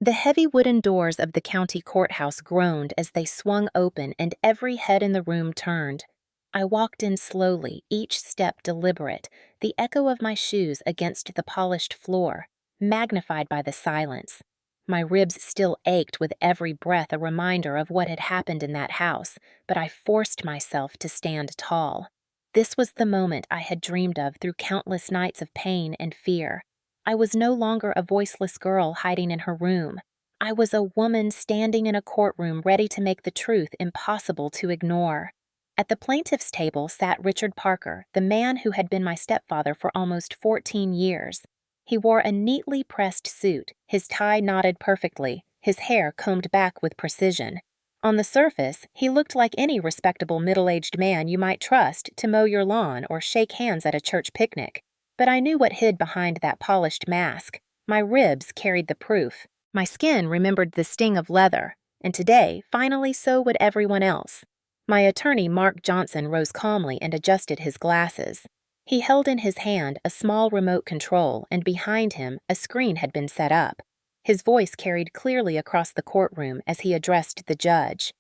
The heavy wooden doors of the county courthouse groaned as they swung open and every head in the room turned. I walked in slowly, each step deliberate, the echo of my shoes against the polished floor, magnified by the silence. My ribs still ached with every breath, a reminder of what had happened in that house, but I forced myself to stand tall. This was the moment I had dreamed of through countless nights of pain and fear. I was no longer a voiceless girl hiding in her room. I was a woman standing in a courtroom ready to make the truth impossible to ignore. At the plaintiff's table sat Richard Parker, the man who had been my stepfather for almost 14 years. He wore a neatly pressed suit, his tie knotted perfectly, his hair combed back with precision. On the surface, he looked like any respectable middle-aged man you might trust to mow your lawn or shake hands at a church picnic. But I knew what hid behind that polished mask. My ribs carried the proof. My skin remembered the sting of leather, and today, finally, so would everyone else. My attorney, Mark Johnson, rose calmly and adjusted his glasses. He held in his hand a small remote control, and behind him, a screen had been set up. His voice carried clearly across the courtroom as he addressed the judge.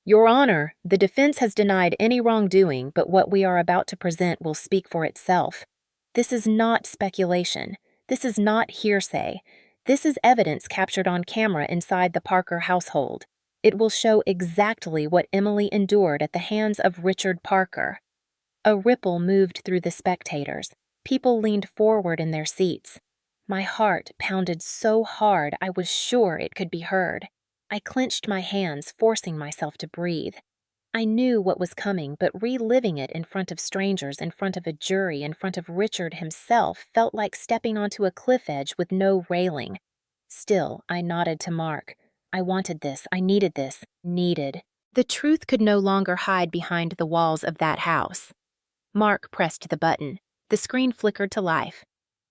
"Your Honor, the defense has denied any wrongdoing, but what we are about to present will speak for itself. This is not speculation. This is not hearsay. This is evidence captured on camera inside the Parker household. It will show exactly what Emily endured at the hands of Richard Parker." A ripple moved through the spectators. People leaned forward in their seats. My heart pounded so hard I was sure it could be heard. I clenched my hands, forcing myself to breathe. I knew what was coming, but reliving it in front of strangers, in front of a jury, in front of Richard himself felt like stepping onto a cliff edge with no railing. Still, I nodded to Mark. I wanted this. I needed this. Needed. The truth could no longer hide behind the walls of that house. Mark pressed the button. The screen flickered to life.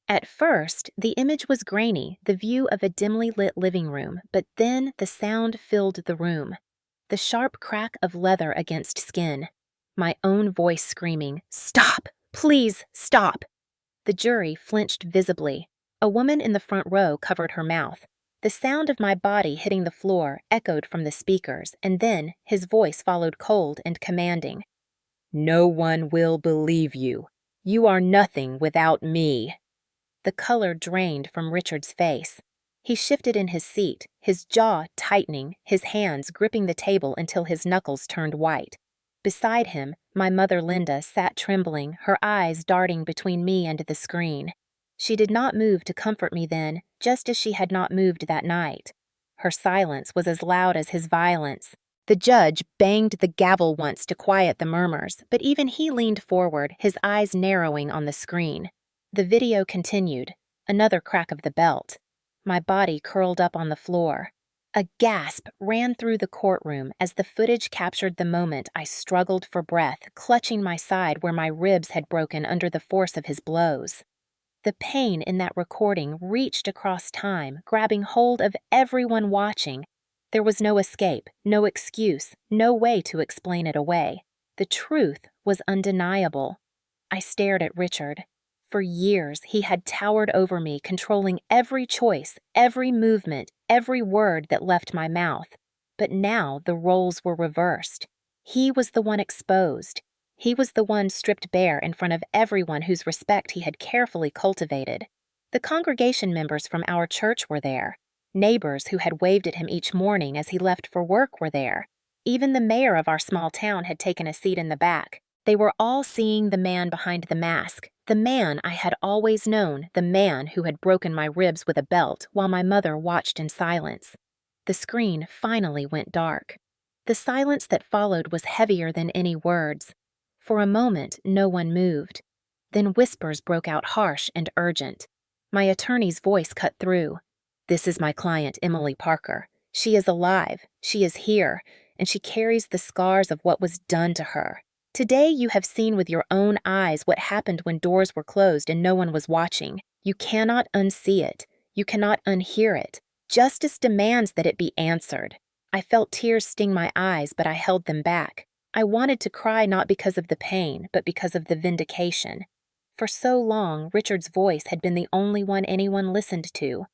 At first, the image was grainy, the view of a dimly lit living room, but then the sound filled the room. The sharp crack of leather against skin. My own voice screaming, "Stop! Please, stop!" The jury flinched visibly. A woman in the front row covered her mouth. The sound of my body hitting the floor echoed from the speakers, and then his voice followed cold and commanding. "No one will believe you. You are nothing without me." The color drained from Richard's face. He shifted in his seat, his jaw tightening, his hands gripping the table until his knuckles turned white. Beside him, my mother Linda sat trembling, her eyes darting between me and the screen. She did not move to comfort me then, just as she had not moved that night. Her silence was as loud as his violence. The judge banged the gavel once to quiet the murmurs, but even he leaned forward, his eyes narrowing on the screen. The video continued. Another crack of the belt. My body curled up on the floor. A gasp ran through the courtroom as the footage captured the moment I struggled for breath, clutching my side where my ribs had broken under the force of his blows. The pain in that recording reached across time, grabbing hold of everyone watching. There was no escape, no excuse, no way to explain it away. The truth was undeniable. I stared at Richard. For years, he had towered over me, controlling every choice, every movement, every word that left my mouth. But now the roles were reversed. He was the one exposed. He was the one stripped bare in front of everyone whose respect he had carefully cultivated. The congregation members from our church were there. Neighbors who had waved at him each morning as he left for work were there. Even the mayor of our small town had taken a seat in the back. They were all seeing the man behind the mask, the man I had always known, the man who had broken my ribs with a belt while my mother watched in silence. The screen finally went dark. The silence that followed was heavier than any words. For a moment, no one moved. Then whispers broke out harsh and urgent. My attorney's voice cut through. "This is my client, Emily Parker. She is alive, she is here, and she carries the scars of what was done to her. Today you have seen with your own eyes what happened when doors were closed and no one was watching. You cannot unsee it. You cannot unhear it. Justice demands that it be answered." I felt tears sting my eyes, but I held them back. I wanted to cry not because of the pain, but because of the vindication. For so long, Richard's voice had been the only one anyone listened to.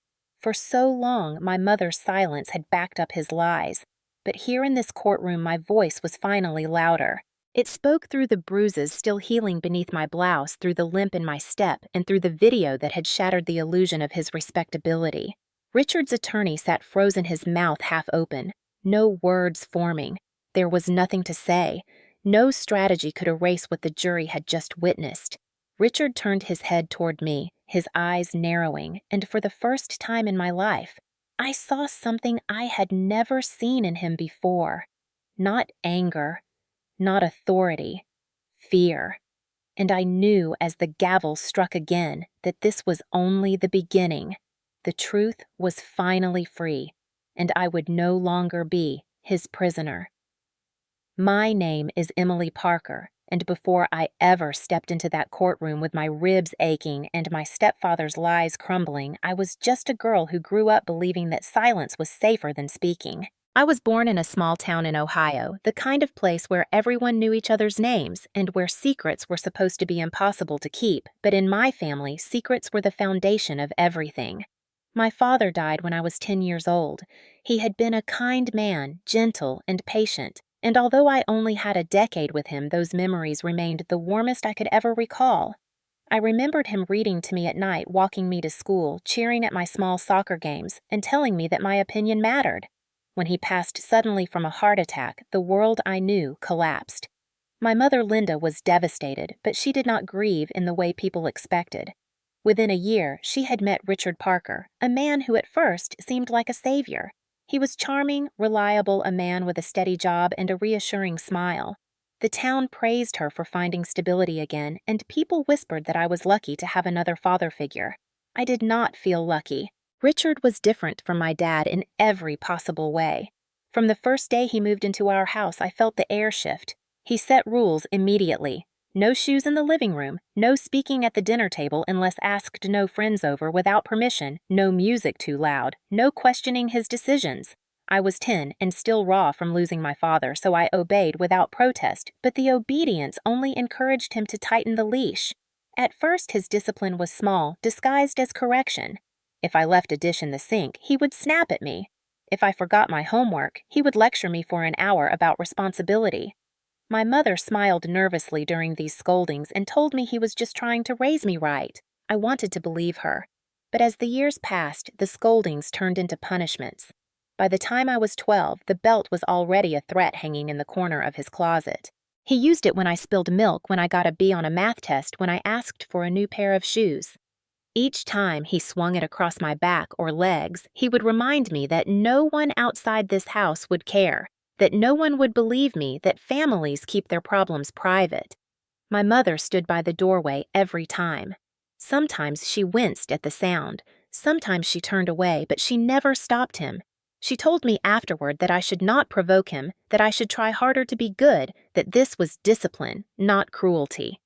For so long, my mother's silence had backed up his lies, but here in this courtroom my voice was finally louder. It spoke through the bruises still healing beneath my blouse, through the limp in my step, and through the video that had shattered the illusion of his respectability. Richard's attorney sat frozen, his mouth half open, no words forming. There was nothing to say. No strategy could erase what the jury had just witnessed. Richard turned his head toward me, his eyes narrowing, and for the first time in my life, I saw something I had never seen in him before. Not anger, not authority, fear. And I knew as the gavel struck again that this was only the beginning. The truth was finally free, and I would no longer be his prisoner. My name is Emily Parker, and before I ever stepped into that courtroom with my ribs aching and my stepfather's lies crumbling, I was just a girl who grew up believing that silence was safer than speaking. I was born in a small town in Ohio, the kind of place where everyone knew each other's names and where secrets were supposed to be impossible to keep, but in my family, secrets were the foundation of everything. My father died when I was 10 years old. He had been a kind man, gentle and patient, and although I only had a decade with him, those memories remained the warmest I could ever recall. I remembered him reading to me at night, walking me to school, cheering at my small soccer games, and telling me that my opinion mattered. When he passed suddenly from a heart attack, the world I knew collapsed. My mother Linda was devastated, but she did not grieve in the way people expected. Within a year, she had met Richard Parker, a man who at first seemed like a savior. He was charming, reliable, a man with a steady job and a reassuring smile. The town praised her for finding stability again, and people whispered that I was lucky to have another father figure. I did not feel lucky. Richard was different from my dad in every possible way. From the first day he moved into our house, I felt the air shift. He set rules immediately. No shoes in the living room, no speaking at the dinner table unless asked, no friends over without permission, no music too loud, no questioning his decisions. I was 10 and still raw from losing my father, so I obeyed without protest, but the obedience only encouraged him to tighten the leash. At first his discipline was small, disguised as correction. If I left a dish in the sink, he would snap at me. If I forgot my homework, he would lecture me for an hour about responsibility. My mother smiled nervously during these scoldings and told me he was just trying to raise me right. I wanted to believe her. But as the years passed, the scoldings turned into punishments. By the time I was 12, the belt was already a threat hanging in the corner of his closet. He used it when I spilled milk, when I got a B on a math test, when I asked for a new pair of shoes. Each time he swung it across my back or legs, he would remind me that no one outside this house would care, that no one would believe me, that families keep their problems private. My mother stood by the doorway every time. Sometimes she winced at the sound. Sometimes she turned away, but she never stopped him. She told me afterward that I should not provoke him, that I should try harder to be good, that this was discipline, not cruelty.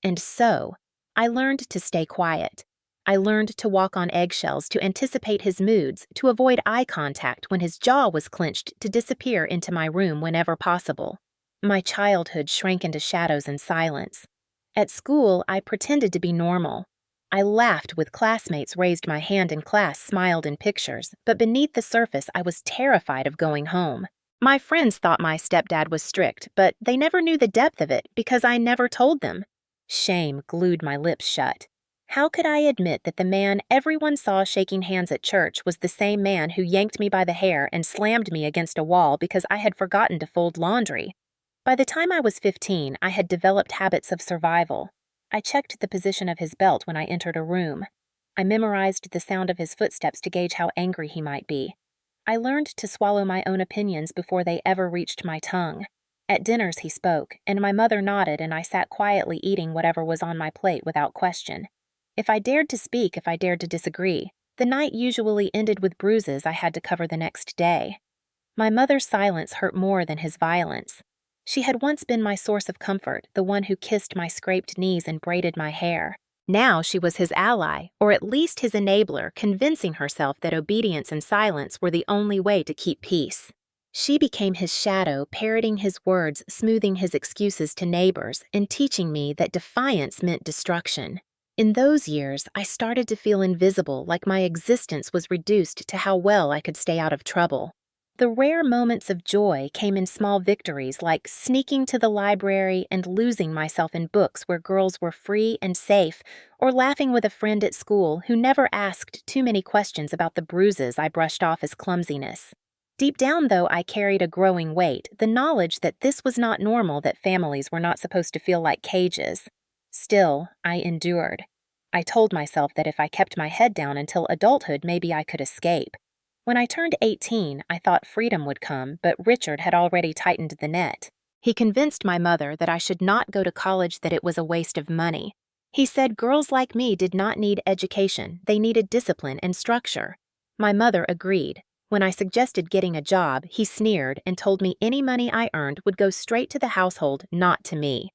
And so, I learned to stay quiet. I learned to walk on eggshells, to anticipate his moods, to avoid eye contact when his jaw was clenched, to disappear into my room whenever possible. My childhood shrank into shadows and silence. At school, I pretended to be normal. I laughed with classmates, raised my hand in class, smiled in pictures, but beneath the surface, I was terrified of going home. My friends thought my stepdad was strict, but they never knew the depth of it because I never told them. Shame glued my lips shut. How could I admit that the man everyone saw shaking hands at church was the same man who yanked me by the hair and slammed me against a wall because I had forgotten to fold laundry? By the time I was 15, I had developed habits of survival. I checked the position of his belt when I entered a room. I memorized the sound of his footsteps to gauge how angry he might be. I learned to swallow my own opinions before they ever reached my tongue. At dinners he spoke, and my mother nodded, and I sat quietly eating whatever was on my plate without question. If I dared to speak, if I dared to disagree, the night usually ended with bruises I had to cover the next day. My mother's silence hurt more than his violence. She had once been my source of comfort, the one who kissed my scraped knees and braided my hair. Now she was his ally, or at least his enabler, convincing herself that obedience and silence were the only way to keep peace. She became his shadow, parroting his words, smoothing his excuses to neighbors, and teaching me that defiance meant destruction. In those years, I started to feel invisible, like my existence was reduced to how well I could stay out of trouble. The rare moments of joy came in small victories like sneaking to the library and losing myself in books where girls were free and safe, or laughing with a friend at school who never asked too many questions about the bruises I brushed off as clumsiness. Deep down, though, I carried a growing weight, the knowledge that this was not normal, that families were not supposed to feel like cages. Still, I endured. I told myself that if I kept my head down until adulthood, maybe I could escape. When I turned 18, I thought freedom would come, but Richard had already tightened the net. He convinced my mother that I should not go to college, that it was a waste of money. He said girls like me did not need education, they needed discipline and structure. My mother agreed. When I suggested getting a job, he sneered and told me any money I earned would go straight to the household, not to me.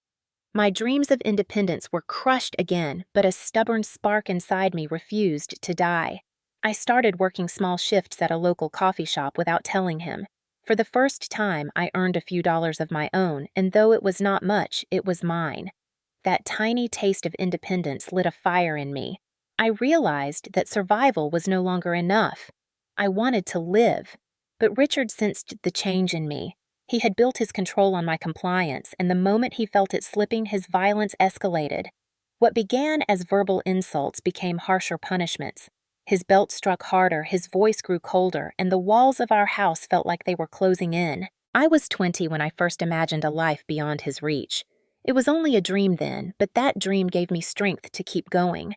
My dreams of independence were crushed again, but a stubborn spark inside me refused to die. I started working small shifts at a local coffee shop without telling him. For the first time, I earned a few dollars of my own, and though it was not much, it was mine. That tiny taste of independence lit a fire in me. I realized that survival was no longer enough. I wanted to live. But Richard sensed the change in me. He had built his control on my compliance, and the moment he felt it slipping, his violence escalated. What began as verbal insults became harsher punishments. His belt struck harder, his voice grew colder, and the walls of our house felt like they were closing in. I was 20 when I first imagined a life beyond his reach. It was only a dream then, but that dream gave me strength to keep going.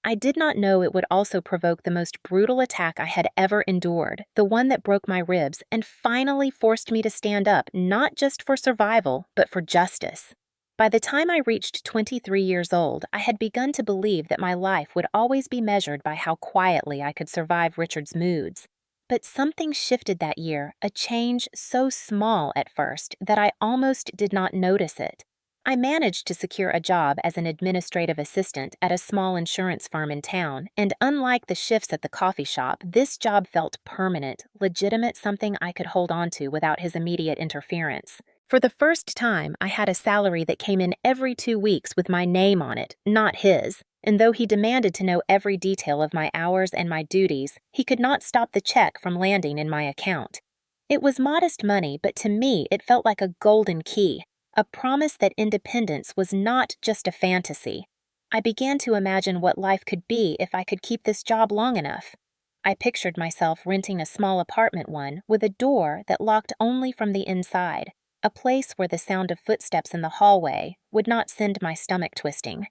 I did not know it would also provoke the most brutal attack I had ever endured, the one that broke my ribs and finally forced me to stand up, not just for survival, but for justice. By the time I reached 23 years old, I had begun to believe that my life would always be measured by how quietly I could survive Richard's moods. But something shifted that year, a change so small at first that I almost did not notice it. I managed to secure a job as an administrative assistant at a small insurance firm in town, and unlike the shifts at the coffee shop, this job felt permanent, legitimate, something I could hold on to without his immediate interference. For the first time, I had a salary that came in every 2 weeks with my name on it, not his, and though he demanded to know every detail of my hours and my duties, he could not stop the check from landing in my account. It was modest money, but to me it felt like a golden key, a promise that independence was not just a fantasy. I began to imagine what life could be if I could keep this job long enough. I pictured myself renting a small apartment one with a door that locked only from the inside. A place where the sound of footsteps in the hallway would not send my stomach twisting.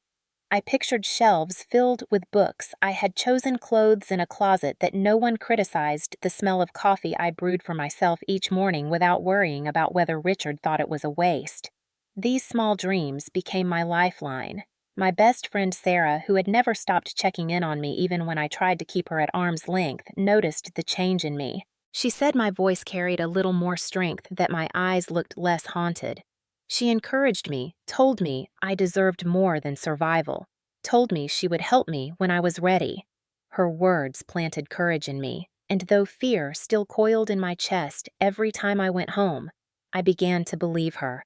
I pictured shelves filled with books. I had chosen clothes in a closet that no one criticized, the smell of coffee I brewed for myself each morning without worrying about whether Richard thought it was a waste. These small dreams became my lifeline. My best friend Sarah, who had never stopped checking in on me even when I tried to keep her at arm's length, noticed the change in me. She said my voice carried a little more strength, that my eyes looked less haunted. She encouraged me, told me I deserved more than survival, told me she would help me when I was ready. Her words planted courage in me, and though fear still coiled in my chest every time I went home, I began to believe her.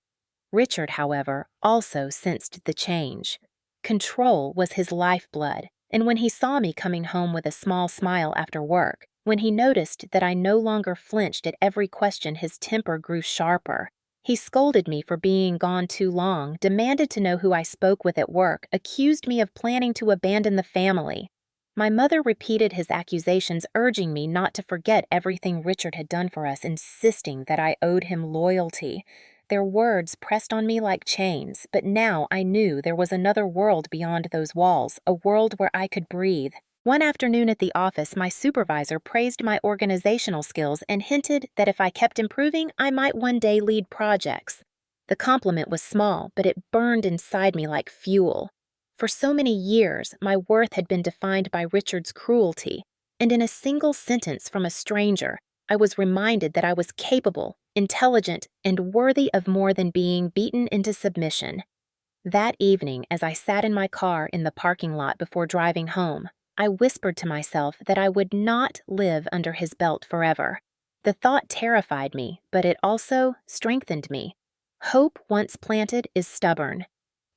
Richard, however, also sensed the change. Control was his lifeblood, and when he saw me coming home with a small smile after work, when he noticed that I no longer flinched at every question, his temper grew sharper. He scolded me for being gone too long, demanded to know who I spoke with at work, accused me of planning to abandon the family. My mother repeated his accusations, urging me not to forget everything Richard had done for us, insisting that I owed him loyalty. Their words pressed on me like chains, but now I knew there was another world beyond those walls, a world where I could breathe. One afternoon at the office, my supervisor praised my organizational skills and hinted that if I kept improving, I might one day lead projects. The compliment was small, but it burned inside me like fuel. For so many years, my worth had been defined by Richard's cruelty, and in a single sentence from a stranger, I was reminded that I was capable, intelligent, and worthy of more than being beaten into submission. That evening, as I sat in my car in the parking lot before driving home, I whispered to myself that I would not live under his belt forever. The thought terrified me, but it also strengthened me. Hope once planted is stubborn.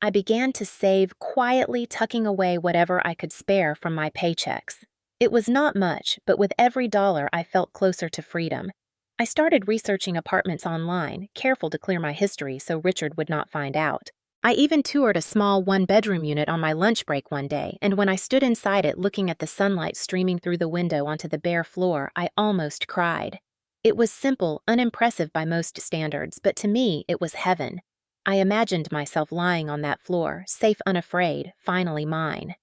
I began to save, quietly tucking away whatever I could spare from my paychecks. It was not much, but with every dollar I felt closer to freedom. I started researching apartments online, careful to clear my history so Richard would not find out. I even toured a small one-bedroom unit on my lunch break one day, and when I stood inside it looking at the sunlight streaming through the window onto the bare floor, I almost cried. It was simple, unimpressive by most standards, but to me it was heaven. I imagined myself lying on that floor, safe, unafraid, finally mine.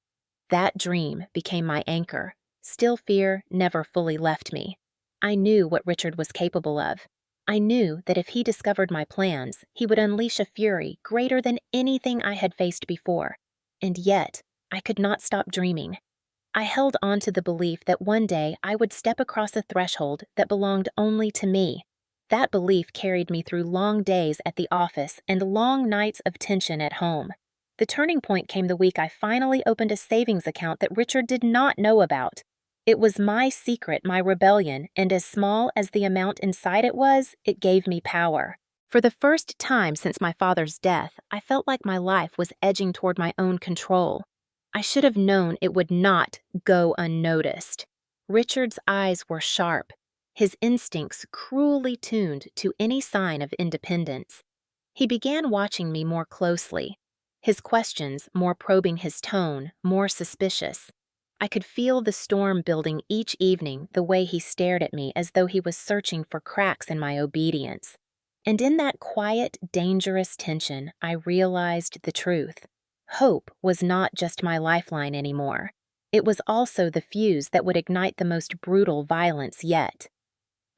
That dream became my anchor. Still fear never fully left me. I knew what Richard was capable of. I knew that if he discovered my plans, he would unleash a fury greater than anything I had faced before. And yet, I could not stop dreaming. I held on to the belief that one day I would step across a threshold that belonged only to me. That belief carried me through long days at the office and long nights of tension at home. The turning point came the week I finally opened a savings account that Richard did not know about. It was my secret, my rebellion, and as small as the amount inside it was, it gave me power. For the first time since my father's death, I felt like my life was edging toward my own control. I should have known it would not go unnoticed. Richard's eyes were sharp, his instincts cruelly tuned to any sign of independence. He began watching me more closely, his questions more probing, his tone more suspicious. I could feel the storm building each evening, the way he stared at me as though he was searching for cracks in my obedience. And in that quiet, dangerous tension, I realized the truth. Hope was not just my lifeline anymore. It was also the fuse that would ignite the most brutal violence yet.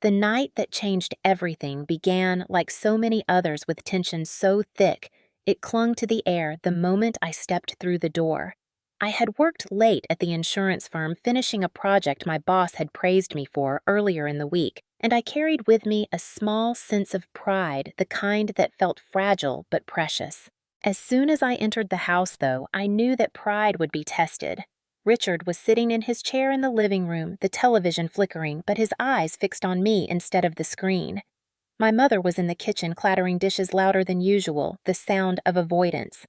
The night that changed everything began, like so many others, with tension so thick, it clung to the air the moment I stepped through the door. I had worked late at the insurance firm finishing a project my boss had praised me for earlier in the week, and I carried with me a small sense of pride, the kind that felt fragile but precious. As soon as I entered the house, though, I knew that pride would be tested. Richard was sitting in his chair in the living room, the television flickering, but his eyes fixed on me instead of the screen. My mother was in the kitchen clattering dishes louder than usual, the sound of avoidance.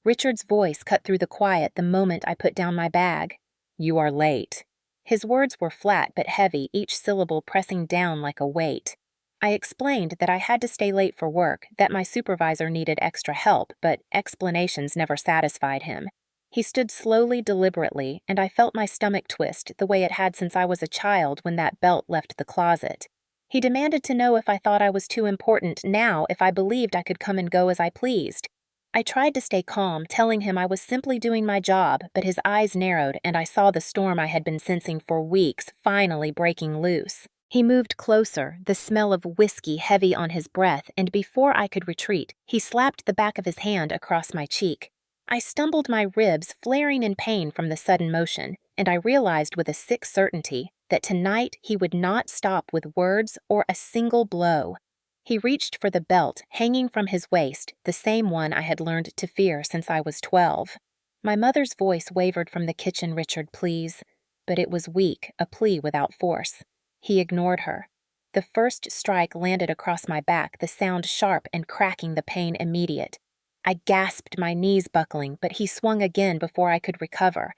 Richard's voice cut through the quiet the moment I put down my bag. "You are late." His words were flat but heavy, each syllable pressing down like a weight. I explained that I had to stay late for work, that my supervisor needed extra help, but explanations never satisfied him. He stood slowly, deliberately, and I felt my stomach twist the way it had since I was a child when that belt left the closet. He demanded to know if I thought I was too important now, if I believed I could come and go as I pleased. I tried to stay calm, telling him I was simply doing my job, but his eyes narrowed and I saw the storm I had been sensing for weeks finally breaking loose. He moved closer, the smell of whiskey heavy on his breath, and before I could retreat, he slapped the back of his hand across my cheek. I stumbled, my ribs flaring in pain from the sudden motion, and I realized with a sick certainty that tonight he would not stop with words or a single blow. He reached for the belt hanging from his waist, the same one I had learned to fear since I was 12. My mother's voice wavered from the kitchen, "Richard, please." But it was weak, a plea without force. He ignored her. The first strike landed across my back, the sound sharp and cracking, the pain immediate. I gasped, my knees buckling, but he swung again before I could recover.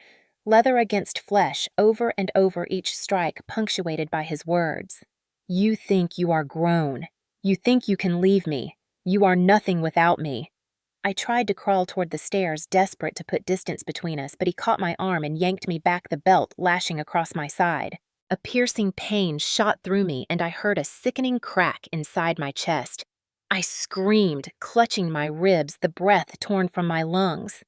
Leather against flesh, over and over each strike, punctuated by his words. "You think you are grown. You think you can leave me. You are nothing without me." I tried to crawl toward the stairs, desperate to put distance between us, but he caught my arm and yanked me back, the belt lashing across my side. A piercing pain shot through me, and I heard a sickening crack inside my chest. I screamed, clutching my ribs, the breath torn from my lungs.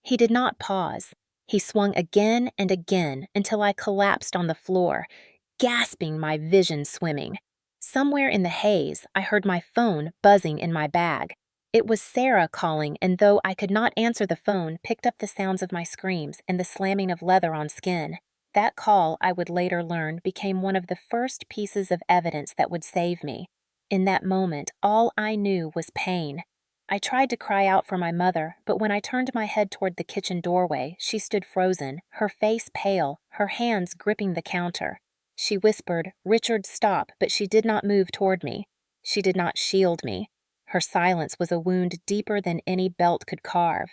He did not pause. He swung again and again until I collapsed on the floor, gasping, my vision swimming. Somewhere in the haze, I heard my phone buzzing in my bag. It was Sarah calling, and though I could not answer the phone, picked up the sounds of my screams and the slamming of leather on skin. That call, I would later learn, became one of the first pieces of evidence that would save me. In that moment, all I knew was pain. I tried to cry out for my mother, but when I turned my head toward the kitchen doorway, she stood frozen, her face pale, her hands gripping the counter. She whispered, "Richard, stop," but she did not move toward me. She did not shield me. Her silence was a wound deeper than any belt could carve.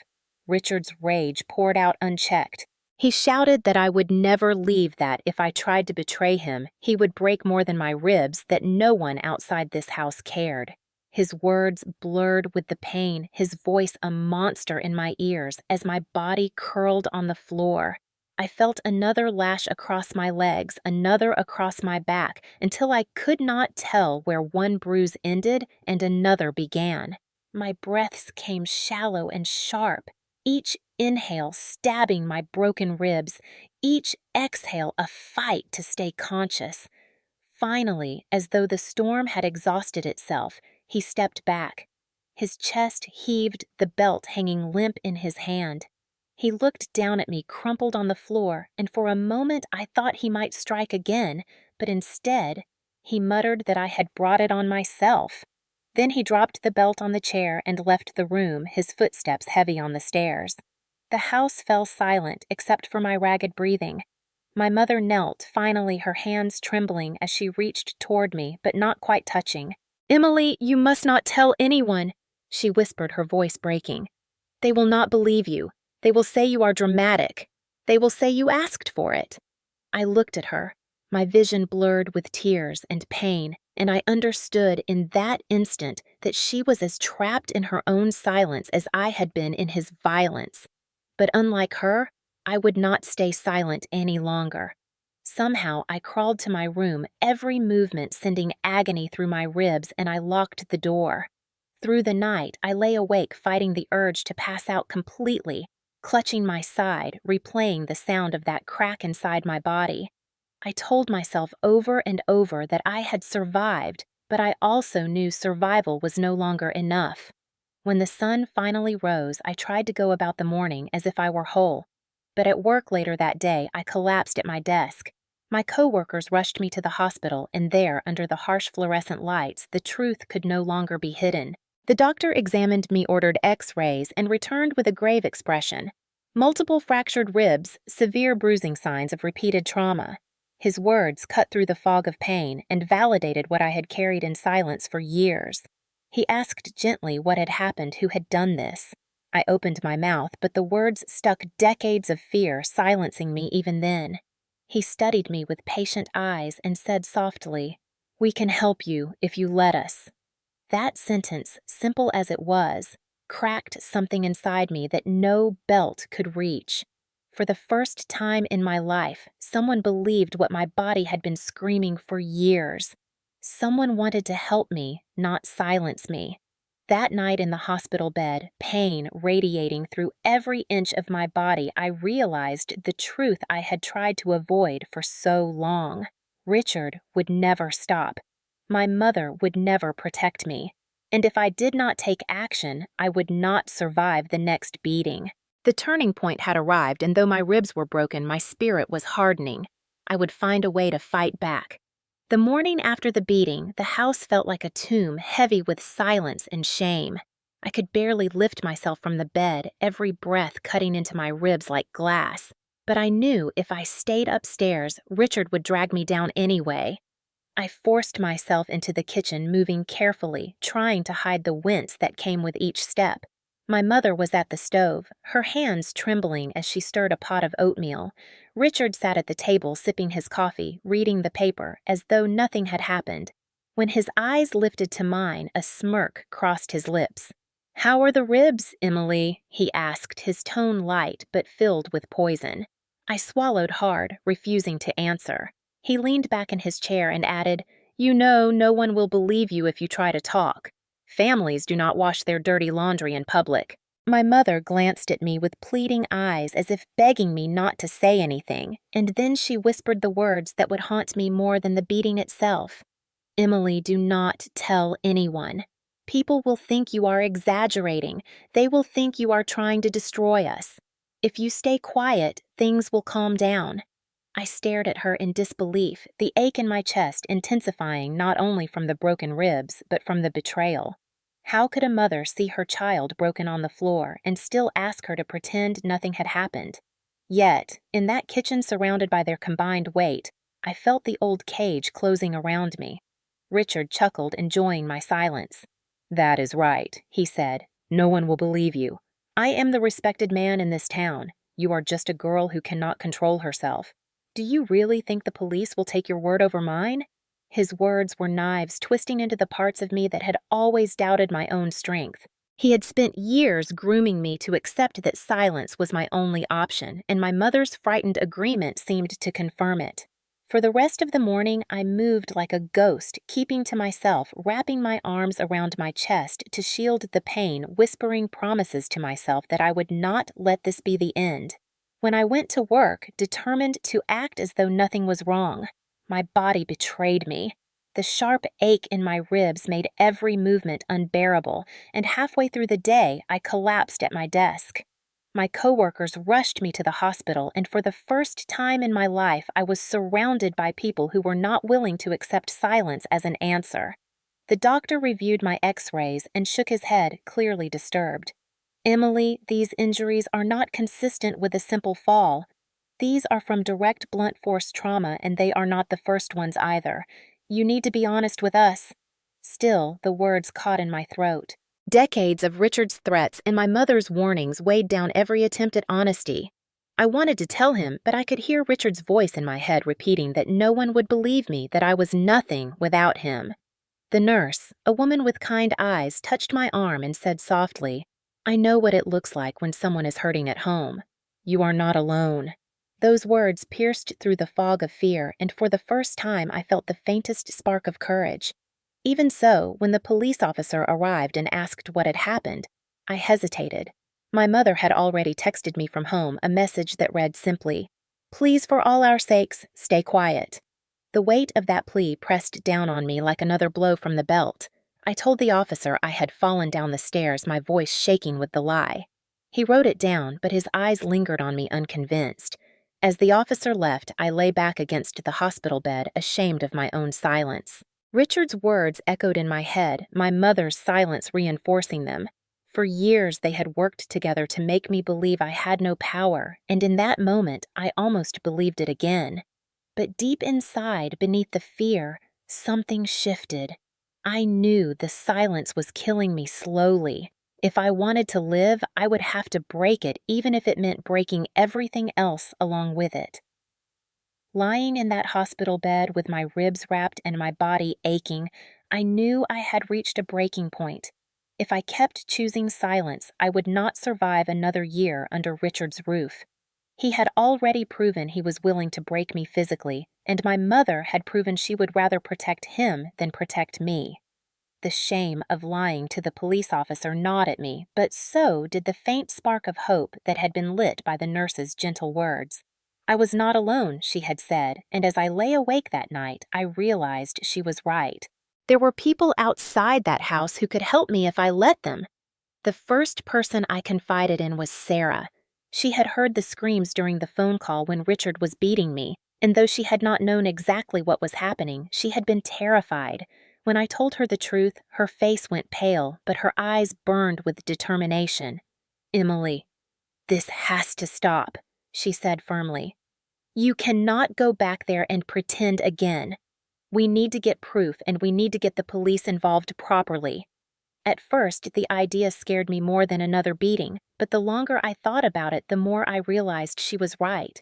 Richard's rage poured out unchecked. He shouted that I would never leave, that if I tried to betray him, he would break more than my ribs, that no one outside this house cared. His words blurred with the pain, his voice a monster in my ears as my body curled on the floor. I felt another lash across my legs, another across my back, until I could not tell where one bruise ended and another began. My breaths came shallow and sharp, each inhale stabbing my broken ribs, each exhale a fight to stay conscious. Finally, as though the storm had exhausted itself, he stepped back. His chest heaved, the belt hanging limp in his hand. He looked down at me, crumpled on the floor, and for a moment I thought he might strike again, but instead, he muttered that I had brought it on myself. Then he dropped the belt on the chair and left the room, his footsteps heavy on the stairs. The house fell silent except for my ragged breathing. My mother knelt, finally, her hands trembling as she reached toward me, but not quite touching. "Emily, you must not tell anyone," she whispered, her voice breaking. "They will not believe you. They will say you are dramatic. They will say you asked for it." I looked at her, my vision blurred with tears and pain, and I understood in that instant that she was as trapped in her own silence as I had been in his violence. But unlike her, I would not stay silent any longer. Somehow I crawled to my room, every movement sending agony through my ribs, and I locked the door. Through the night, I lay awake fighting the urge to pass out completely, clutching my side, replaying the sound of that crack inside my body. I told myself over and over that I had survived, but I also knew survival was no longer enough. When the sun finally rose, I tried to go about the morning as if I were whole. But at work later that day, I collapsed at my desk. My coworkers rushed me to the hospital, and there, under the harsh fluorescent lights, the truth could no longer be hidden. The doctor examined me, ordered X-rays, and returned with a grave expression. Multiple fractured ribs, severe bruising signs of repeated trauma. His words cut through the fog of pain and validated what I had carried in silence for years. He asked gently what had happened, who had done this. I opened my mouth, but the words stuck decades of fear, silencing me even then. He studied me with patient eyes and said softly, "We can help you if you let us." That sentence, simple as it was, cracked something inside me that no belt could reach. For the first time in my life, someone believed what my body had been screaming for years. Someone wanted to help me, not silence me. That night in the hospital bed, pain radiating through every inch of my body, I realized the truth I had tried to avoid for so long. Richard would never stop. My mother would never protect me. And if I did not take action, I would not survive the next beating. The turning point had arrived, and though my ribs were broken, my spirit was hardening. I would find a way to fight back. The morning after the beating, the house felt like a tomb, heavy with silence and shame. I could barely lift myself from the bed, every breath cutting into my ribs like glass. But I knew if I stayed upstairs, Richard would drag me down anyway. I forced myself into the kitchen, moving carefully, trying to hide the wince that came with each step. My mother was at the stove, her hands trembling as she stirred a pot of oatmeal. Richard sat at the table sipping his coffee, reading the paper, as though nothing had happened. When his eyes lifted to mine, a smirk crossed his lips. "How are the ribs, Emily?" he asked, his tone light but filled with poison. I swallowed hard, refusing to answer. He leaned back in his chair and added, "You know, no one will believe you if you try to talk. Families do not wash their dirty laundry in public." My mother glanced at me with pleading eyes as if begging me not to say anything, and then she whispered the words that would haunt me more than the beating itself. "Emily, do not tell anyone. People will think you are exaggerating. They will think you are trying to destroy us. If you stay quiet, things will calm down." I stared at her in disbelief, the ache in my chest intensifying not only from the broken ribs, but from the betrayal. How could a mother see her child broken on the floor and still ask her to pretend nothing had happened? Yet, in that kitchen surrounded by their combined weight, I felt the old cage closing around me. Richard chuckled, enjoying my silence. "That is right," he said. "No one will believe you. I am the respected man in this town. You are just a girl who cannot control herself. Do you really think the police will take your word over mine?" His words were knives twisting into the parts of me that had always doubted my own strength. He had spent years grooming me to accept that silence was my only option, and my mother's frightened agreement seemed to confirm it. For the rest of the morning, I moved like a ghost, keeping to myself, wrapping my arms around my chest to shield the pain, whispering promises to myself that I would not let this be the end. When I went to work, determined to act as though nothing was wrong, my body betrayed me. The sharp ache in my ribs made every movement unbearable, and halfway through the day, I collapsed at my desk. My coworkers rushed me to the hospital, and for the first time in my life, I was surrounded by people who were not willing to accept silence as an answer. The doctor reviewed my x-rays and shook his head, clearly disturbed. "Emily, these injuries are not consistent with a simple fall. These are from direct blunt force trauma, and they are not the first ones either. You need to be honest with us." Still, the words caught in my throat. Decades of Richard's threats and my mother's warnings weighed down every attempt at honesty. I wanted to tell him, but I could hear Richard's voice in my head repeating that no one would believe me, that I was nothing without him. The nurse, a woman with kind eyes, touched my arm and said softly, "I know what it looks like when someone is hurting at home. You are not alone." Those words pierced through the fog of fear, and for the first time I felt the faintest spark of courage. Even so, when the police officer arrived and asked what had happened, I hesitated. My mother had already texted me from home a message that read simply, "Please, for all our sakes, stay quiet." The weight of that plea pressed down on me like another blow from the belt. I told the officer I had fallen down the stairs, my voice shaking with the lie. He wrote it down, but his eyes lingered on me unconvinced. As the officer left, I lay back against the hospital bed, ashamed of my own silence. Richard's words echoed in my head, my mother's silence reinforcing them. For years they had worked together to make me believe I had no power, and in that moment I almost believed it again. But deep inside, beneath the fear, something shifted. I knew the silence was killing me slowly. If I wanted to live, I would have to break it, even if it meant breaking everything else along with it. Lying in that hospital bed with my ribs wrapped and my body aching, I knew I had reached a breaking point. If I kept choosing silence, I would not survive another year under Richard's roof. He had already proven he was willing to break me physically, and my mother had proven she would rather protect him than protect me. The shame of lying to the police officer gnawed at me, but so did the faint spark of hope that had been lit by the nurse's gentle words. I was not alone, she had said, and as I lay awake that night, I realized she was right. There were people outside that house who could help me if I let them. The first person I confided in was Sarah. She had heard the screams during the phone call when Richard was beating me, and though she had not known exactly what was happening, she had been terrified. When I told her the truth, her face went pale, but her eyes burned with determination. "Emily, this has to stop," she said firmly. "You cannot go back there and pretend again. We need to get proof, and we need to get the police involved properly." At first, the idea scared me more than another beating, but the longer I thought about it, the more I realized she was right.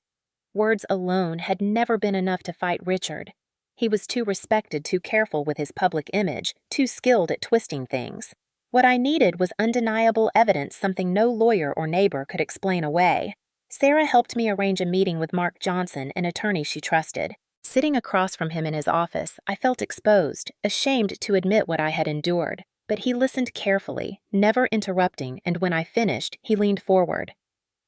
Words alone had never been enough to fight Richard. He was too respected, too careful with his public image, too skilled at twisting things. What I needed was undeniable evidence, something no lawyer or neighbor could explain away. Sarah helped me arrange a meeting with Mark Johnson, an attorney she trusted. Sitting across from him in his office, I felt exposed, ashamed to admit what I had endured. But he listened carefully, never interrupting, and when I finished, he leaned forward.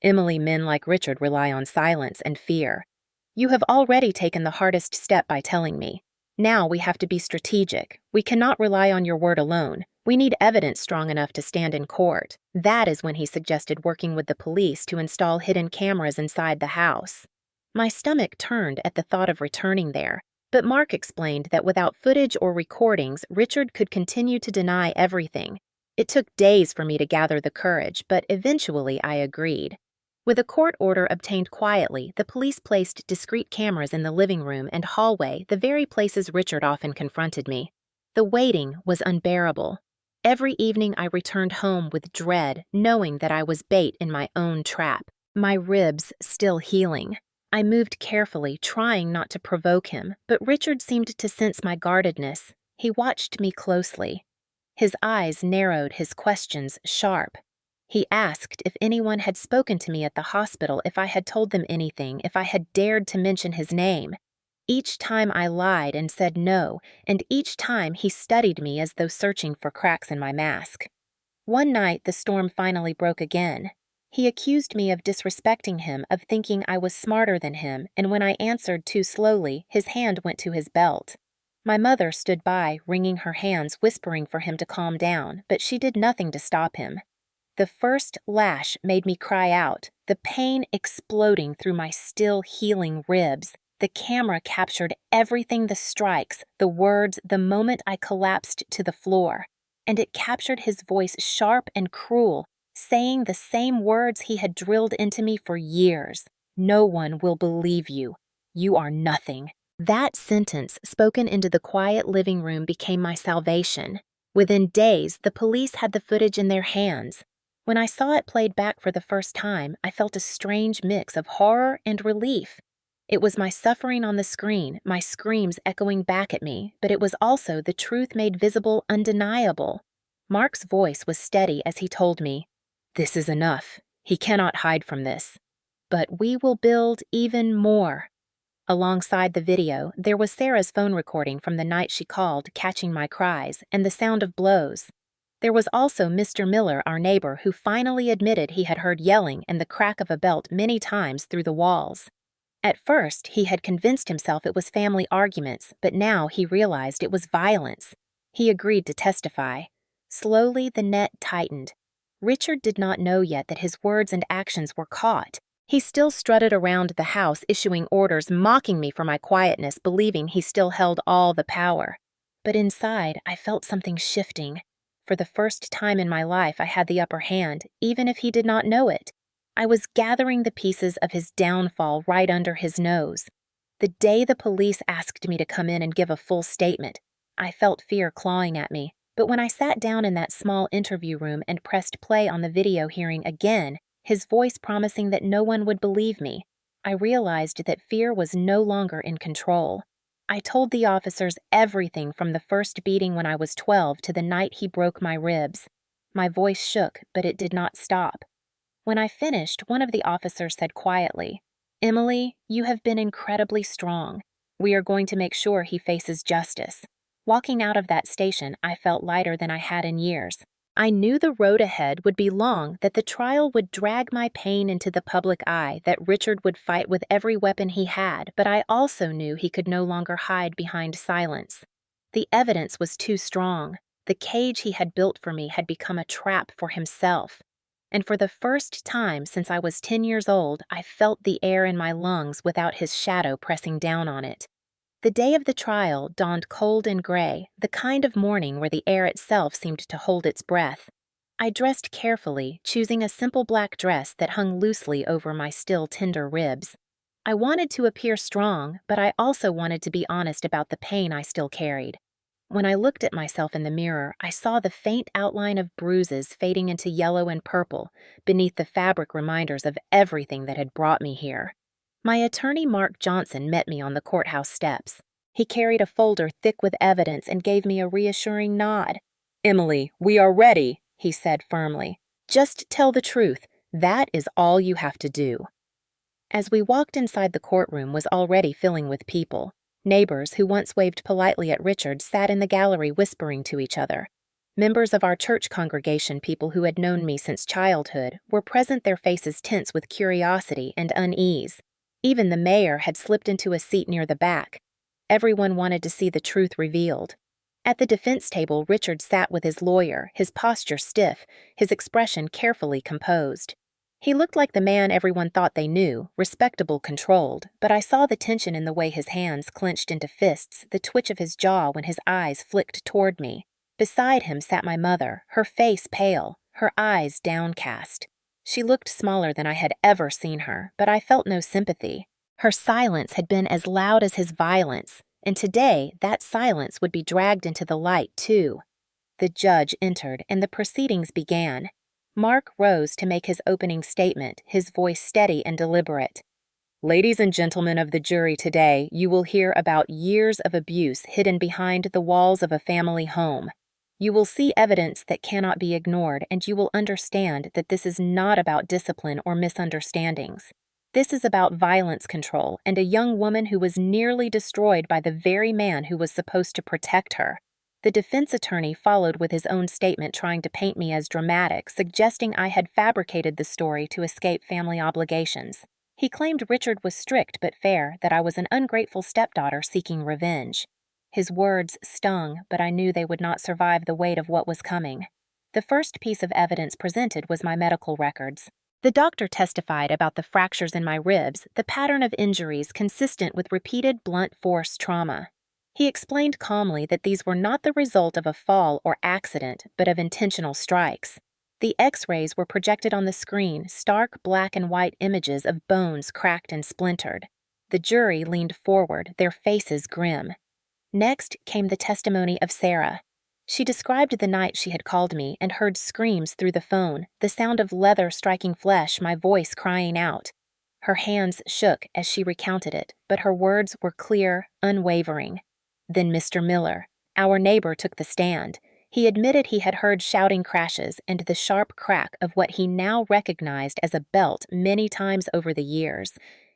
"Emily, men like Richard rely on silence and fear. You have already taken the hardest step by telling me. Now we have to be strategic. We cannot rely on your word alone. We need evidence strong enough to stand in court." That is when he suggested working with the police to install hidden cameras inside the house. My stomach turned at the thought of returning there, but Mark explained that without footage or recordings, Richard could continue to deny everything. It took days for me to gather the courage, but eventually I agreed. With a court order obtained quietly, the police placed discreet cameras in the living room and hallway, the very places Richard often confronted me. The waiting was unbearable. Every evening I returned home with dread, knowing that I was bait in my own trap, my ribs still healing. I moved carefully, trying not to provoke him, but Richard seemed to sense my guardedness. He watched me closely. His eyes narrowed, his questions sharp. He asked if anyone had spoken to me at the hospital, if I had told them anything, if I had dared to mention his name. Each time I lied and said no, and each time he studied me as though searching for cracks in my mask. One night the storm finally broke again. He accused me of disrespecting him, of thinking I was smarter than him, and when I answered too slowly, his hand went to his belt. My mother stood by, wringing her hands, whispering for him to calm down, but she did nothing to stop him. The first lash made me cry out, the pain exploding through my still healing ribs. The camera captured everything, the strikes, the words, the moment I collapsed to the floor. And it captured his voice sharp and cruel, saying the same words he had drilled into me for years. No one will believe you. You are nothing. That sentence, spoken into the quiet living room, became my salvation. Within days, the police had the footage in their hands. When I saw it played back for the first time, I felt a strange mix of horror and relief. It was my suffering on the screen, my screams echoing back at me, but it was also the truth made visible, undeniable. Mark's voice was steady as he told me, "This is enough. He cannot hide from this. But we will build even more." Alongside the video, there was Sarah's phone recording from the night she called, catching my cries, and the sound of blows. There was also Mr. Miller, our neighbor, who finally admitted he had heard yelling and the crack of a belt many times through the walls. At first, he had convinced himself it was family arguments, but now he realized it was violence. He agreed to testify. Slowly, the net tightened. Richard did not know yet that his words and actions were caught. He still strutted around the house, issuing orders, mocking me for my quietness, believing he still held all the power. But inside, I felt something shifting. For the first time in my life, I had the upper hand, even if he did not know it. I was gathering the pieces of his downfall right under his nose. The day the police asked me to come in and give a full statement, I felt fear clawing at me. But when I sat down in that small interview room and pressed play on the video hearing again, his voice promising that no one would believe me, I realized that fear was no longer in control. I told the officers everything from the first beating when I was 12 to the night he broke my ribs. My voice shook, but it did not stop. When I finished, one of the officers said quietly, "Emily, you have been incredibly strong. We are going to make sure he faces justice." Walking out of that station, I felt lighter than I had in years. I knew the road ahead would be long, that the trial would drag my pain into the public eye, that Richard would fight with every weapon he had, but I also knew he could no longer hide behind silence. The evidence was too strong. The cage he had built for me had become a trap for himself. And for the first time since I was 10 years old, I felt the air in my lungs without his shadow pressing down on it. The day of the trial dawned cold and gray, the kind of morning where the air itself seemed to hold its breath. I dressed carefully, choosing a simple black dress that hung loosely over my still tender ribs. I wanted to appear strong, but I also wanted to be honest about the pain I still carried. When I looked at myself in the mirror, I saw the faint outline of bruises fading into yellow and purple, beneath the fabric reminders of everything that had brought me here. My attorney, Mark Johnson, met me on the courthouse steps. He carried a folder thick with evidence and gave me a reassuring nod. "Emily, we are ready," he said firmly. "Just tell the truth. That is all you have to do." As we walked inside, the courtroom was already filling with people. Neighbors who once waved politely at Richard sat in the gallery whispering to each other. Members of our church congregation, people who had known me since childhood, were present, their faces tense with curiosity and unease. Even the mayor had slipped into a seat near the back. Everyone wanted to see the truth revealed. At the defense table, Richard sat with his lawyer, his posture stiff, his expression carefully composed. He looked like the man everyone thought they knew, respectable, controlled, but I saw the tension in the way his hands clenched into fists, the twitch of his jaw when his eyes flicked toward me. Beside him sat my mother, her face pale, her eyes downcast. She looked smaller than I had ever seen her, but I felt no sympathy. Her silence had been as loud as his violence, and today that silence would be dragged into the light too. The judge entered, and the proceedings began. Mark rose to make his opening statement, his voice steady and deliberate. Ladies and gentlemen of the jury, today you will hear about years of abuse hidden behind the walls of a family home. You will see evidence that cannot be ignored, and you will understand that this is not about discipline or misunderstandings. This is about violence control and a young woman who was nearly destroyed by the very man who was supposed to protect her. The defense attorney followed with his own statement, trying to paint me as dramatic, suggesting I had fabricated the story to escape family obligations. He claimed Richard was strict but fair, that I was an ungrateful stepdaughter seeking revenge. His words stung, but I knew they would not survive the weight of what was coming. The first piece of evidence presented was my medical records. The doctor testified about the fractures in my ribs, the pattern of injuries consistent with repeated blunt force trauma. He explained calmly that these were not the result of a fall or accident, but of intentional strikes. The X-rays were projected on the screen, stark black and white images of bones cracked and splintered. The jury leaned forward, their faces grim. Next came the testimony of Sarah. She described the night she had called me and heard screams through the phone, the sound of leather striking flesh, my voice crying out. Her hands shook as she recounted it, but her words were clear, unwavering. Then Mr. Miller, our neighbor, took the stand. He admitted he had heard shouting crashes and the sharp crack of what he now recognized as a belt many times over the years.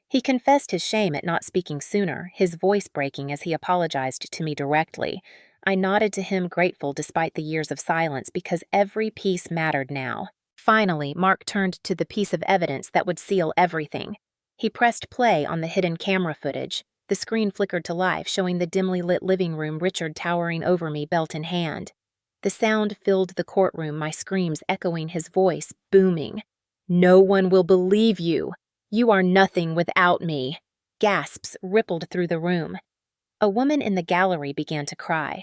He confessed his shame at not speaking sooner, his voice breaking as he apologized to me directly. I nodded to him, grateful despite the years of silence, because every piece mattered now. Finally, Mark turned to the piece of evidence that would seal everything. He pressed play on the hidden camera footage. The screen flickered to life, showing the dimly lit living room, Richard towering over me, belt in hand. The sound filled the courtroom, my screams echoing, his voice booming. "No one will believe you. You are nothing without me." Gasps rippled through the room. A woman in the gallery began to cry.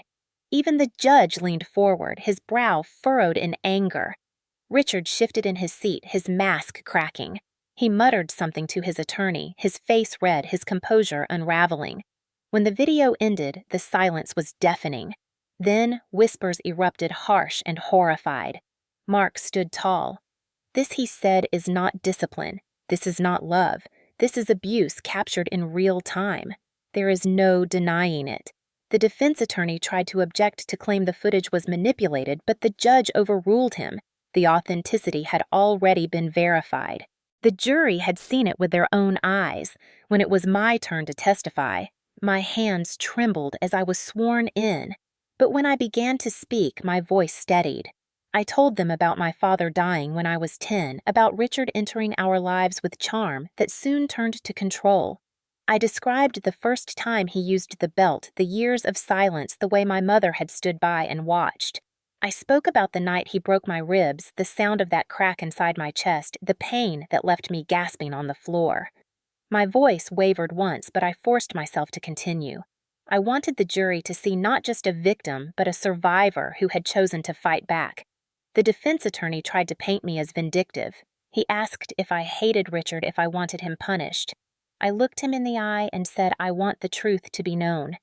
Even the judge leaned forward, his brow furrowed in anger. Richard shifted in his seat, his mask cracking. He muttered something to his attorney, his face red, his composure unraveling. When the video ended, the silence was deafening. Then whispers erupted, harsh and horrified. Mark stood tall. "This," he said, "is not discipline. This is not love. This is abuse captured in real time. There is no denying it." The defense attorney tried to object, to claim the footage was manipulated, but the judge overruled him. The authenticity had already been verified. The jury had seen it with their own eyes. When it was my turn to testify, my hands trembled as I was sworn in. But when I began to speak, my voice steadied. I told them about my father dying when I was 10, about Richard entering our lives with charm that soon turned to control. I described the first time he used the belt, the years of silence, the way my mother had stood by and watched. I spoke about the night he broke my ribs, the sound of that crack inside my chest, the pain that left me gasping on the floor. My voice wavered once, but I forced myself to continue. I wanted the jury to see not just a victim, but a survivor who had chosen to fight back. The defense attorney tried to paint me as vindictive. He asked if I hated Richard, if I wanted him punished. I looked him in the eye and said, "I want the truth to be known.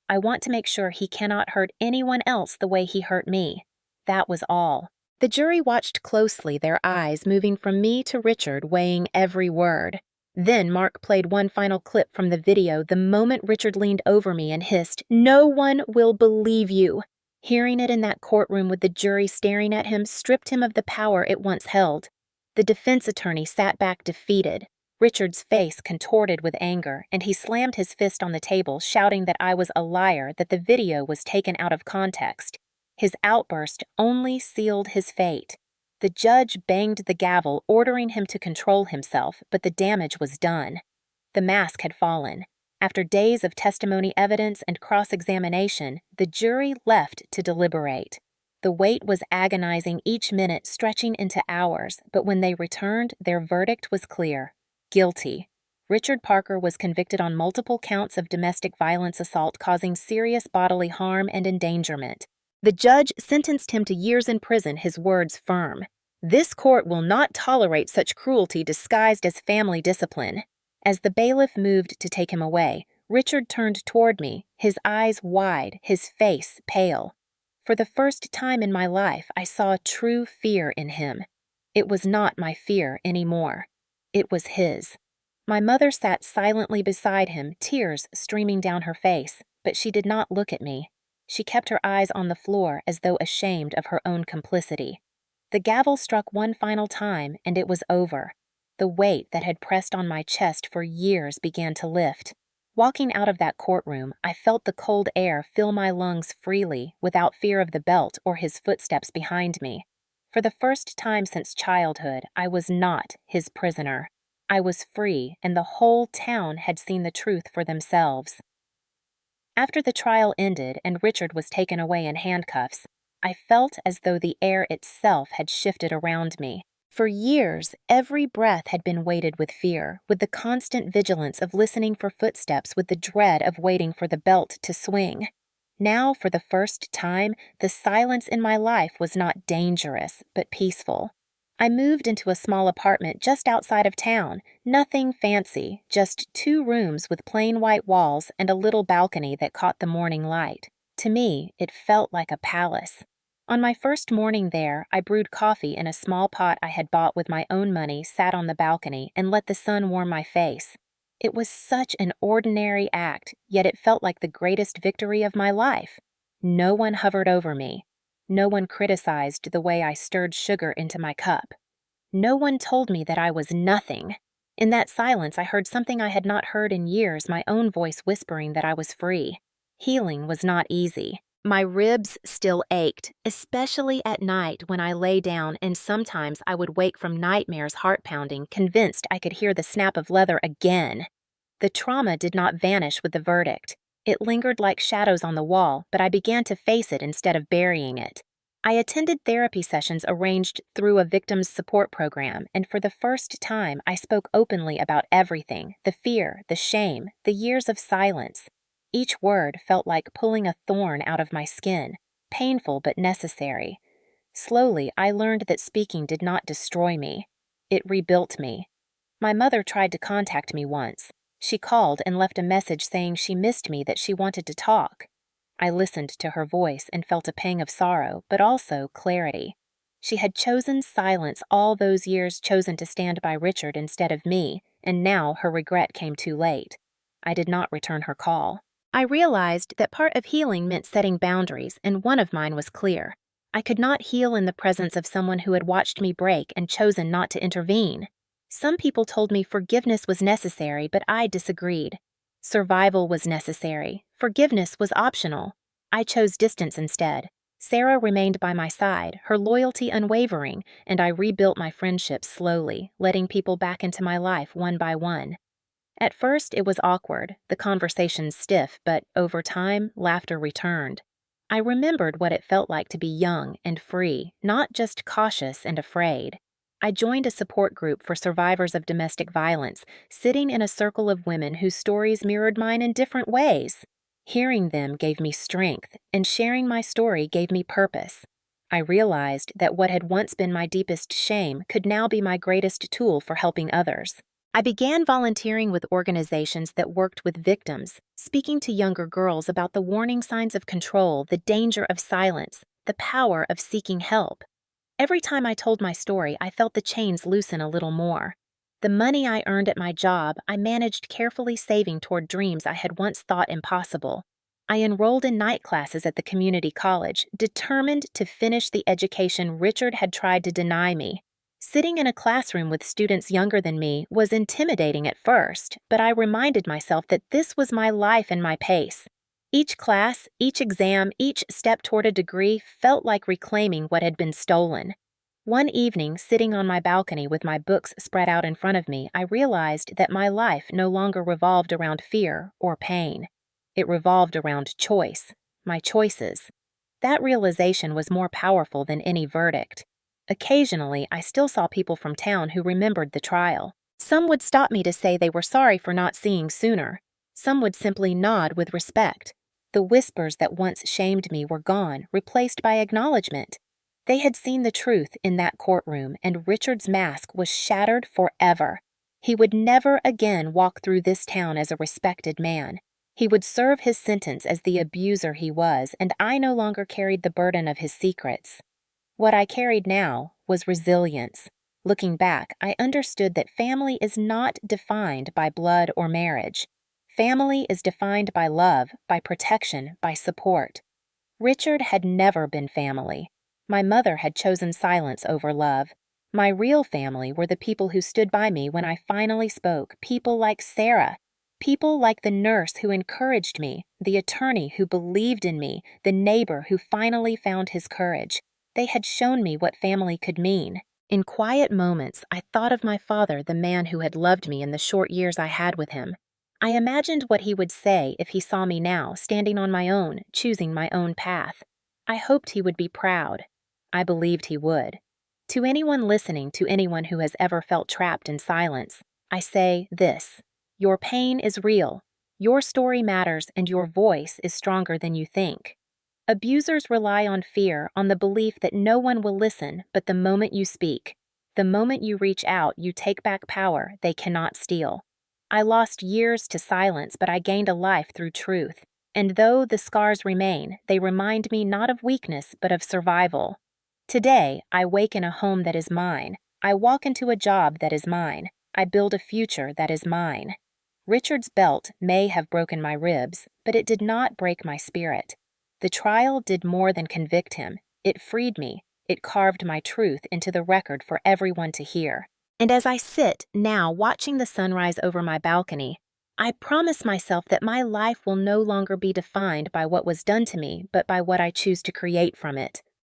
I want to make sure he cannot hurt anyone else the way he hurt me." That was all. The jury watched closely, their eyes moving from me to Richard, weighing every word. Then Mark played one final clip from the video the moment Richard leaned over me and hissed, "No one will believe you." Hearing it in that courtroom with the jury staring at him stripped him of the power it once held. The defense attorney sat back defeated. Richard's face contorted with anger, and he slammed his fist on the table, shouting that I was a liar, that the video was taken out of context. His outburst only sealed his fate. The judge banged the gavel, ordering him to control himself, but the damage was done. The mask had fallen. After days of testimony, evidence, and cross-examination, the jury left to deliberate. The wait was agonizing, each minute stretching into hours, but when they returned, their verdict was clear. Guilty. Richard Parker was convicted on multiple counts of domestic violence assault causing serious bodily harm and endangerment. The judge sentenced him to years in prison, his words firm. "This court will not tolerate such cruelty disguised as family discipline." As the bailiff moved to take him away, Richard turned toward me, his eyes wide, his face pale. For the first time in my life, I saw true fear in him. It was not my fear anymore. It was his. My mother sat silently beside him, tears streaming down her face, but she did not look at me. She kept her eyes on the floor as though ashamed of her own complicity. The gavel struck one final time, and it was over. The weight that had pressed on my chest for years began to lift. Walking out of that courtroom, I felt the cold air fill my lungs freely, without fear of the belt or his footsteps behind me. For the first time since childhood, I was not his prisoner. I was free, and the whole town had seen the truth for themselves. After the trial ended and Richard was taken away in handcuffs, I felt as though the air itself had shifted around me. For years, every breath had been weighted with fear, with the constant vigilance of listening for footsteps, with the dread of waiting for the belt to swing. Now, for the first time, the silence in my life was not dangerous, but peaceful. I moved into a small apartment just outside of town, nothing fancy, just 2 rooms with plain white walls and a little balcony that caught the morning light. To me, it felt like a palace. On my first morning there, I brewed coffee in a small pot I had bought with my own money, sat on the balcony, and let the sun warm my face. It was such an ordinary act, yet it felt like the greatest victory of my life. No one hovered over me. No one criticized the way I stirred sugar into my cup. No one told me that I was nothing. In that silence, I heard something I had not heard in years, my own voice whispering that I was free. Healing was not easy. My ribs still ached, especially at night when I lay down, and sometimes I would wake from nightmares, heart pounding, convinced I could hear the snap of leather again. The trauma did not vanish with the verdict. It lingered like shadows on the wall, but I began to face it instead of burying it. I attended therapy sessions arranged through a victims support program, and for the first time I spoke openly about everything, the fear, the shame, the years of silence. Each word felt like pulling a thorn out of my skin, painful but necessary. Slowly, I learned that speaking did not destroy me. It rebuilt me. My mother tried to contact me once. She called and left a message saying she missed me, that she wanted to talk. I listened to her voice and felt a pang of sorrow, but also clarity. She had chosen silence all those years, chosen to stand by Richard instead of me, and now her regret came too late. I did not return her call. I realized that part of healing meant setting boundaries, and one of mine was clear. I could not heal in the presence of someone who had watched me break and chosen not to intervene. Some people told me forgiveness was necessary, but I disagreed. Survival was necessary. Forgiveness was optional. I chose distance instead. Sarah remained by my side, her loyalty unwavering, and I rebuilt my friendships slowly, letting people back into my life one by one. At first, it was awkward, the conversations stiff, but over time, laughter returned. I remembered what it felt like to be young and free, not just cautious and afraid. I joined a support group for survivors of domestic violence, sitting in a circle of women whose stories mirrored mine in different ways. Hearing them gave me strength, and sharing my story gave me purpose. I realized that what had once been my deepest shame could now be my greatest tool for helping others. I began volunteering with organizations that worked with victims, speaking to younger girls about the warning signs of control, the danger of silence, the power of seeking help. Every time I told my story, I felt the chains loosen a little more. The money I earned at my job, I managed carefully saving toward dreams I had once thought impossible. I enrolled in night classes at the community college, determined to finish the education Richard had tried to deny me. Sitting in a classroom with students younger than me was intimidating at first, but I reminded myself that this was my life and my pace. Each class, each exam, each step toward a degree felt like reclaiming what had been stolen. One evening, sitting on my balcony with my books spread out in front of me, I realized that my life no longer revolved around fear or pain. It revolved around choice, my choices. That realization was more powerful than any verdict. Occasionally, I still saw people from town who remembered the trial. Some would stop me to say they were sorry for not seeing sooner. Some would simply nod with respect. The whispers that once shamed me were gone, replaced by acknowledgement. They had seen the truth in that courtroom, and Richard's mask was shattered forever. He would never again walk through this town as a respected man. He would serve his sentence as the abuser he was, and I no longer carried the burden of his secrets. What I carried now was resilience. Looking back, I understood that family is not defined by blood or marriage. Family is defined by love, by protection, by support. Richard had never been family. My mother had chosen silence over love. My real family were the people who stood by me when I finally spoke, people like Sarah, people like the nurse who encouraged me, the attorney who believed in me, the neighbor who finally found his courage. They had shown me what family could mean. In quiet moments, I thought of my father, the man who had loved me in the short years I had with him. I imagined what he would say if he saw me now, standing on my own, choosing my own path. I hoped he would be proud. I believed he would. To anyone listening, to anyone who has ever felt trapped in silence, I say this: your pain is real. Your story matters, and your voice is stronger than you think. Abusers rely on fear, on the belief that no one will listen, but the moment you speak, the moment you reach out, you take back power they cannot steal. I lost years to silence, but I gained a life through truth. And though the scars remain, they remind me not of weakness, but of survival. Today, I wake in a home that is mine. I walk into a job that is mine. I build a future that is mine. Richard's belt may have broken my ribs, but it did not break my spirit. The trial did more than convict him. It freed me. It carved my truth into the record for everyone to hear. And as I sit now watching the sunrise over my balcony, I promise myself that my life will no longer be defined by what was done to me, but by what I choose to create from it.